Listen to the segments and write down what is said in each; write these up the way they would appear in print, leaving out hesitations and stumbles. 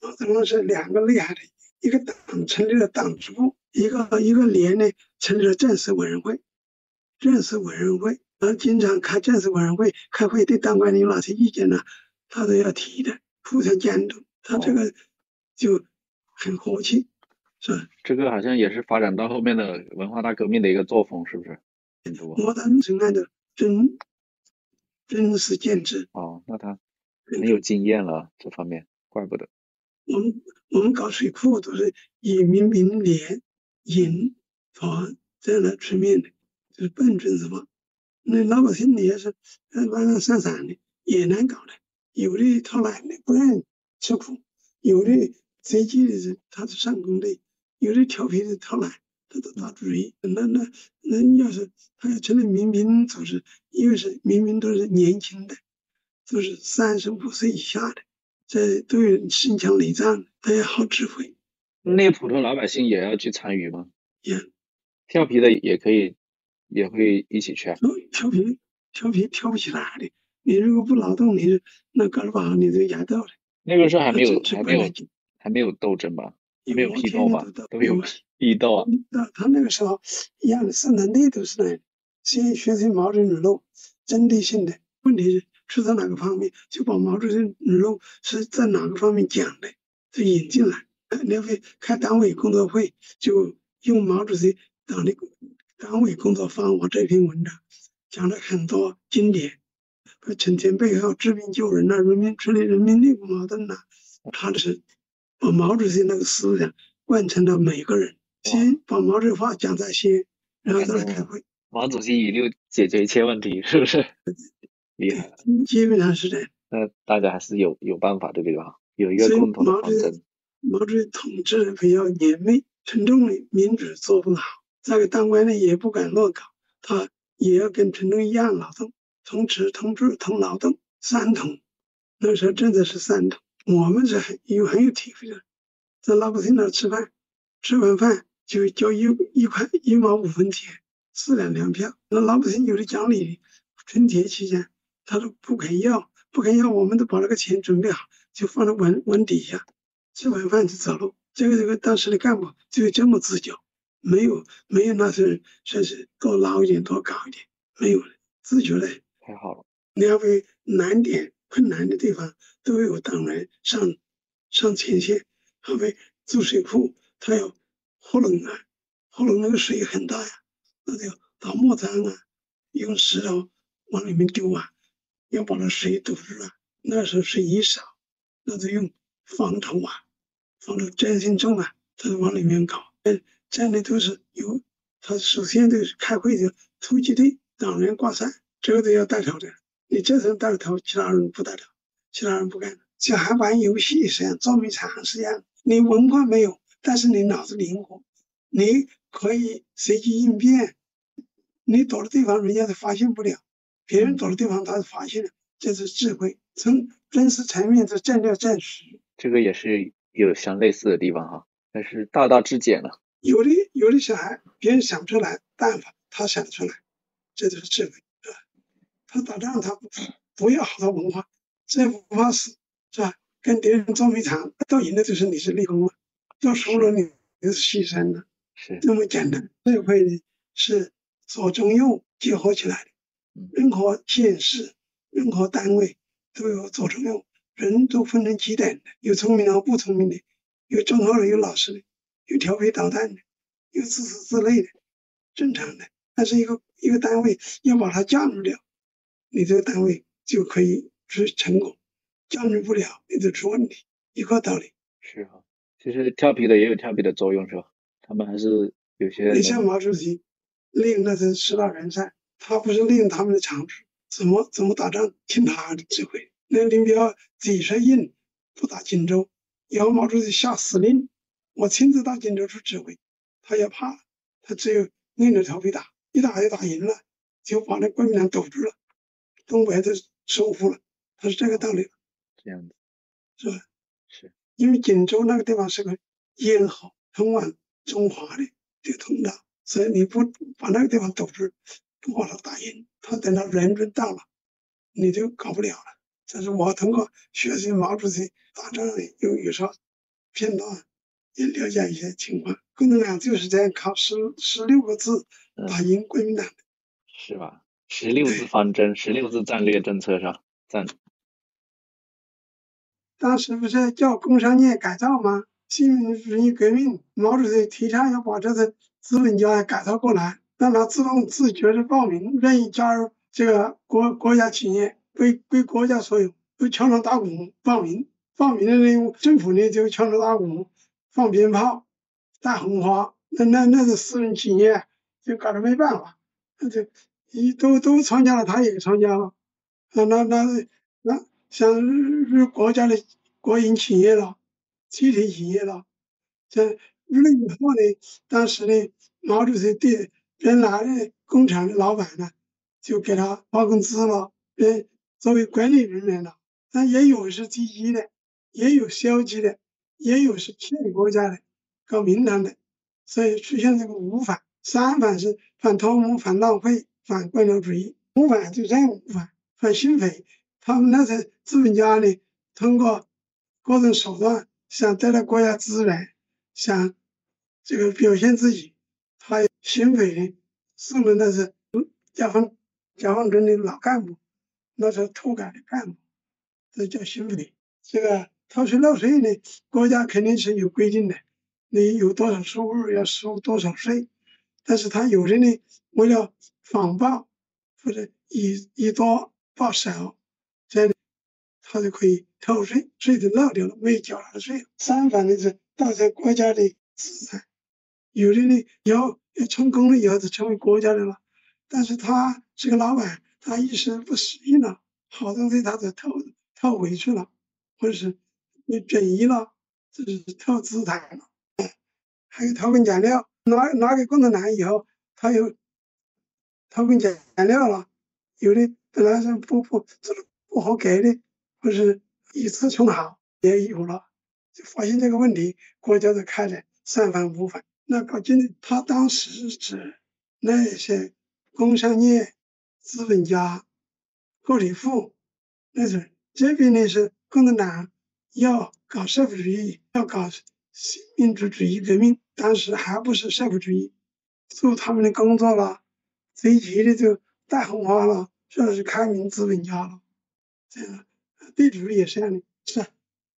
毛泽东是两个厉害的，一个党成立了党支部，一个连呢成立了政事委员会。政事委员会，经常开政事委员会开会，对党官有哪些意见呢，他都要提的，互相监督。他这个就很和气，是吧？这个好像也是发展到后面的文化大革命的一个作风，是不是？毛泽东是按照真实见之。哦，那他很有经验了，这方面，怪不得。我们搞水库都是以民兵联、营、团这样的出面的，就是笨准什么。那老百姓也是懒懒散散的，也难搞的。有的偷懒的不愿吃苦，有的随机的他是上工的，有的调皮的偷懒，他都打主意。那要是他要成立民兵组织，因为是民兵都是年轻的，都是35岁以下的，这都有身强力壮，他也好指挥。那普通老百姓也要去参与吗？也调皮的也可以，也会一起去啊。调皮挑不起来的。你如果不劳动，那搞不好你就压到了。那个时候还没有斗争吧？没有批斗吧？都有批斗啊。他那个时候一样的生产力都是那样的，先学习毛主席语录，针对性的问题是出在哪个方面，就把毛主席语录是在哪个方面讲的，就引进来。你要开党委工作会，就用毛主席党的党委工作方法这篇文章，讲了很多经典，惩前毖后、治病救人处理人民内部矛盾他是把毛主席那个思想贯彻到每个人，先把毛主席话讲在先，然后再来开会。毛主席语录解决一切问题，是不是？厉害了，基本上是这样。那大家还是有办法的，这个有一个共同的方针。毛主席统治比较严密，群众的民主作风好，这个当官的也不敢乱搞，他也要跟群众一样劳动，同吃同住同劳动，三同。那时候真的是三同，我们是很有体会的。在老百姓那吃饭，吃完饭就交1毛5分钱，4两粮票。那老百姓有的讲理，春节期间他都不肯要，我们都把那个钱准备好，就放在碗底下，吃完饭就走路。这个当时的干部就这么自觉，没有那是说是多捞一点多搞一点，没有自觉的。太好了。两位难点困难的地方都有党员上前线。好比筑水库，它有活龙那个水很大呀，那就打磨脏用石头往里面丢要把那水堵住了。那时候水一少，那就用方头真心重他就往里面搞。这样的都是有，他首先就是开会就突击队党员挂帅，这个都要带头的。你这人带头，其他人不带头，其他人不干。小孩玩游戏是这样，捉迷藏是这样。你文化没有，但是你脑子灵活，你可以随机应变。你躲的地方人家是发现不了，别人躲的地方他是发现了，这是智慧。从真实层面是战略战术。这个也是有相类似的地方哈，但是大之简了。有的小孩别人想不出来办法，他想得出来，这就是智慧，是吧？他打仗他不要好的文化，这不怕死，是吧？跟敌人捉迷藏，到赢的就是你是立功了，到输了你就是牺牲了，是这么简单。智慧呢是左中右结合起来的，任何县市、任何单位都有左中右，人都分成几等的，有聪明的和不聪明的，有中厚的，有老实的，有调皮捣蛋的，有自私自利的，正常的。但是一个单位要把它驾驭掉，你这个单位就可以是成功。驾驭不了，你就出问题，一个道理。是哈，其实调皮的也有调皮的作用，是吧？他们还是有些。你像毛主席令那是10大元帅，他不是令他们的长处，怎么打仗，听他的指挥。那林彪己说硬不打荆州，要毛主席下死令，我亲自到荆州去指挥，他也怕，他只有硬着头皮打，一打就打赢了，就把那国民党堵住了，东北就收复了，他是这个道理。这样子是吧？是，因为锦州那个地方是个咽喉，通往中华的这个通道，所以你不把那个地方堵住，不把它打赢，他等到人到了，你就搞不了了。这是我通过学习毛主席大致上有啥片段也了解一些情况。共产党就是这样靠16个字打赢国民党的，是吧？16字方针，16字战略政策上赞。当时不是叫工商业改造吗？新民主主义革命，毛主席提倡要把这个资本家改造过来，让他自动自觉的报名，愿意加入这个国家企业，归国家所有，都敲锣打鼓报名。报名的人，政府呢就敲锣打鼓，放鞭炮，大红花。那是私人企业，就搞得没办法，那就都参加了，他也参加了。那像国家的国营企业了，集体企业了，这入了以后呢，当时呢，毛主席对原来的工厂的老板呢，就给他发工资了，作为管理人员了。但也有是积极的，也有消极的，也有是骗国家的，搞名堂的，所以出现这个五反。3反是反贪污、反浪费、反官僚主义；5反就任务反，反兴匪。他们那些资本家呢，通过各种手段想得到国家资源，想这个表现自己。他兴匪呢，送的那是解放军的老干部，那是土改的干部，这叫兴匪。这个偷税漏税呢，国家肯定是有规定的，你有多少收入要收多少税。但是他有的呢，为了谎报或者以多报少，这样他就可以偷税，税就漏掉了，没有缴他的税。3反呢是盗采国家的资产，有的呢要成功了以后就成为国家的了，但是他是个老板，他一时不适应了，好东西他就偷回去了，或者是你转移了，这是偷资产了。还有偷工减料，拿给共产党以后，他又偷工减料了，有的本来是不合格的，或是以次充好也有了，就发现这个问题，国家就开了3反5反。那搞经济，他当时是指那些工商业资本家、个体户，那是这边呢是共产党要搞社会主义，要搞新民主主义革命，当时还不是社会主义，做他们的工作了，随即的就大红花了，说是开明资本家了。这样地主也是这样的，是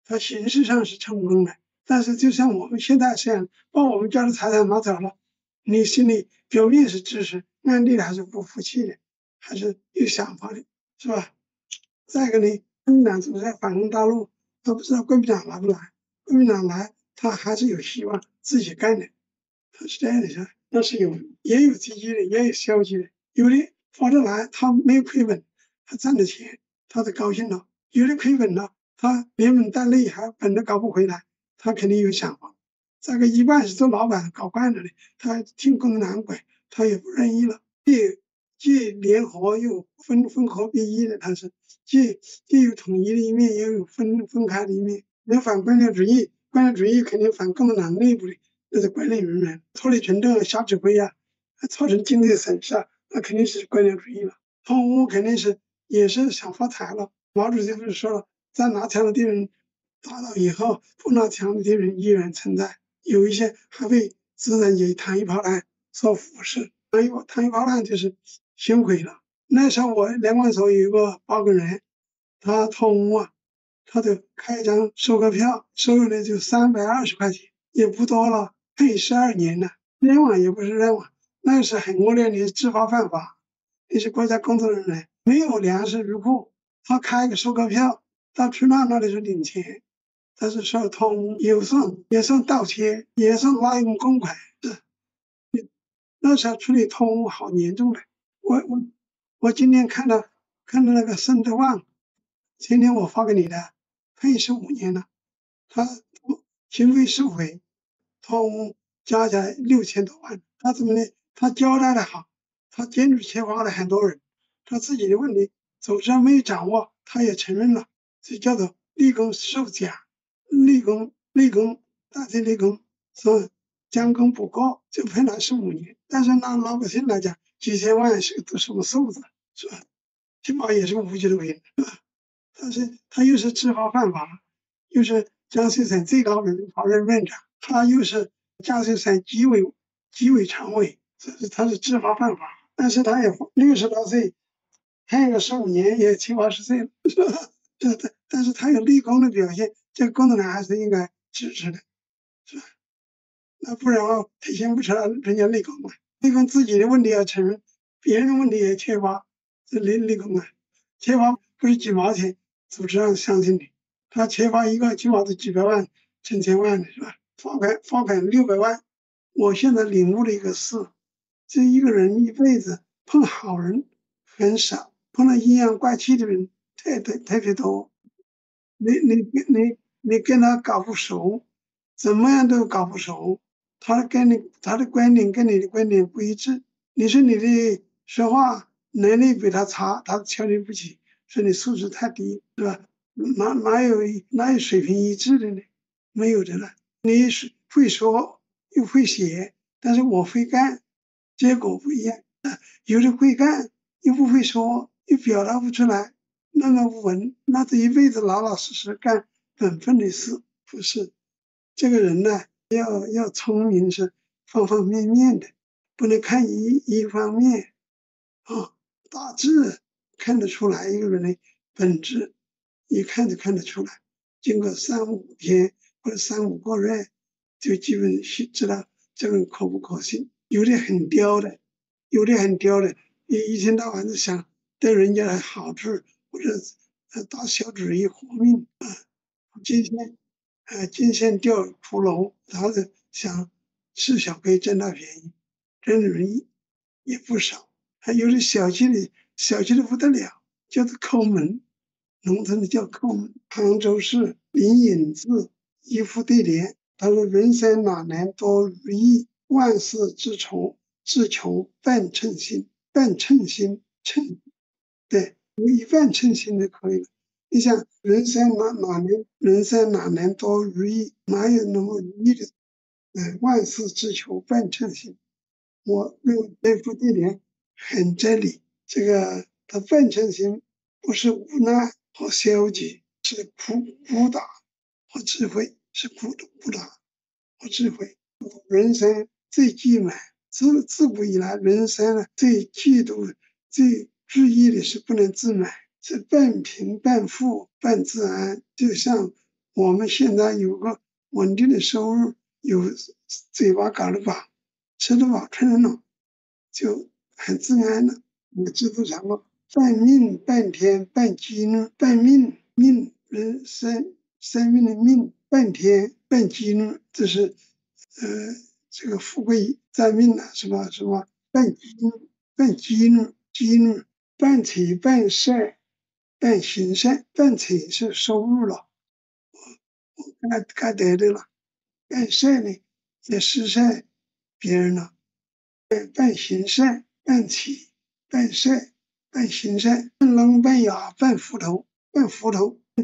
他形式上是成功的，但是就像我们现在这样，把我们家的财产拿走了，你心里表面是支持，暗地里还是不服气的，还是有想法的，是吧？再一个呢，国民党总在反攻大陆，他不知道国民党来不来，国民党来，他还是有希望自己干的，他是这样的事。那是也有积极的，也有消极的，有的划得来，他没有亏本，他赚的钱，他就高兴了；有的亏本了，他连本带利还本都搞不回来，他肯定有想法。再个一半是做老板搞惯了的，他听共产党管，他也不愿意了。既联合又分合必一的，他是既有统一的一面，也有分开的一面。要反官僚主义，官僚主义肯定反共产党内部的那是管理人员，脱离群众瞎指挥啊，造成经济损失啊，那肯定是官僚主义了。贪污肯定是也是想发财了。毛主席不是说了，在拿枪的敌人打倒以后，不拿枪的敌人依然存在，有一些还被资产阶级糖衣炮弹所腐蚀。糖衣炮弹就是行贿了。那时候我联管所有一个报告人，他贪污啊，他就开一张收购票，收入的就320块钱，也不多了，判12年了。冤枉也不是冤枉，那是很恶劣的知法犯法，你是国家工作人员，没有粮食入库，他开个收购票到出纳那里去领钱，他是说贪污，也算盗窃，也算滥用公款。那时候处理贪污好严重的。我今天看到那个孙德旺，今天我发给你的，判15年了，他行贿受贿贪污加起来6000多万。他怎么呢？他交代的好，他坚持揭发了很多人，他自己的问题组织上没有掌握，他也承认了，这叫做立功受奖，立功大罪立功，说将功补过，就判他15年。但是拿老百姓来讲，几千万是个什么数字，是吧？起码也是无期徒刑，是吧？但是他又是知法犯法，又是江西省最高人民法院院长，他又是江西省纪委常委，他是知法犯法，但是他也60多岁，判个15年也7、80岁了，是吧？但是他有立功的表现，这个共产党还是应该支持的，是吧？那不然体现不出来人家立功嘛。立功自己的问题要承认，别人的问题也缺乏，这立功啊，缺乏不是几毛钱组织上相信你，他缺乏一个起码是几百万、成千万的，是吧？罚款600万。我现在领悟了一个事，这一个人一辈子碰好人很少，碰到阴阳怪气的人特别多。你跟他搞不熟，怎么样都搞不熟，他的观点跟你的观点不一致，你说你的说话能力比他差，他瞧你不起，说你素质太低，是吧？哪有水平一致的呢？没有的了。你是会说又会写，但是我会干，结果不一样。有的会干又不会说，又表达不出来，那么稳，那这一辈子老老实实干本分的事，不是？这个人呢，要聪明是方方面面的，不能看一方面啊，大致看得出来一个人的本质，一看就看得出来。经过3、5天或者3、5个月，就基本知道这个人可不可信。有的很刁的，一天到晚就想得人家的好处，或者打小主意活命啊，金线钓屠龙，他是想吃小亏占大便宜，这种人也不少。还有的小气的不得了，叫做抠门，农村的叫抠门。杭州市林隐志一副对联，他说：“人生哪能多如意，万事之求半称心。”半称心，对，有一半称心就可以了。你想，人生哪能多如意？哪有那么如意的？万事之求半称心。我认为这副对联很真理。这个他半称心不是无奈和消极，是孤达和智慧，是孤达和智慧。人生最忌满，自古以来，人生呢最嫉妒、最注意的是不能自满，是半贫半富半自安。就像我们现在有个稳定的收入，有嘴巴搞得饱，吃得饱穿得暖，就很自安了。我知道什么半命半天半机呢？半命人生命的命，半天半机呢？这是这个富贵在命了，什么半机呢？半财半色半行善。半财是收入了，我该得的了。半色呢也施舍别人了。半行善，半起，半色，半行善，半聋半哑，半糊涂，半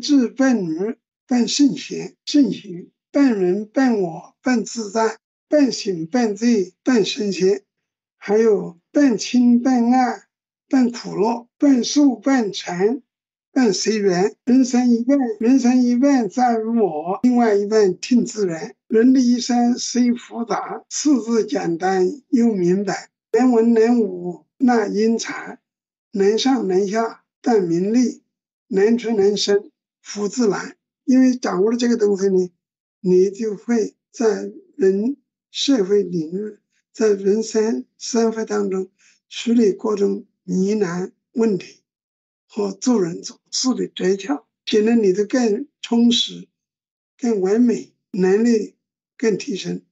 智半愚，半圣贤，半人半我，半自在，半醒半醉，半神仙，还有半清半暗，半苦乐，半寿半残，半随缘。人生一半在于我，另外一半听自然。人的一生虽复杂，四字简单又明白。能文能武那英才，能上能下但名利，能屈能伸福自来。因为掌握了这个东西呢，你就会在社会领域，在人生活当中处理各种疑难问题和做人做事的诀窍，显得你的更充实、更完美，能力更提升。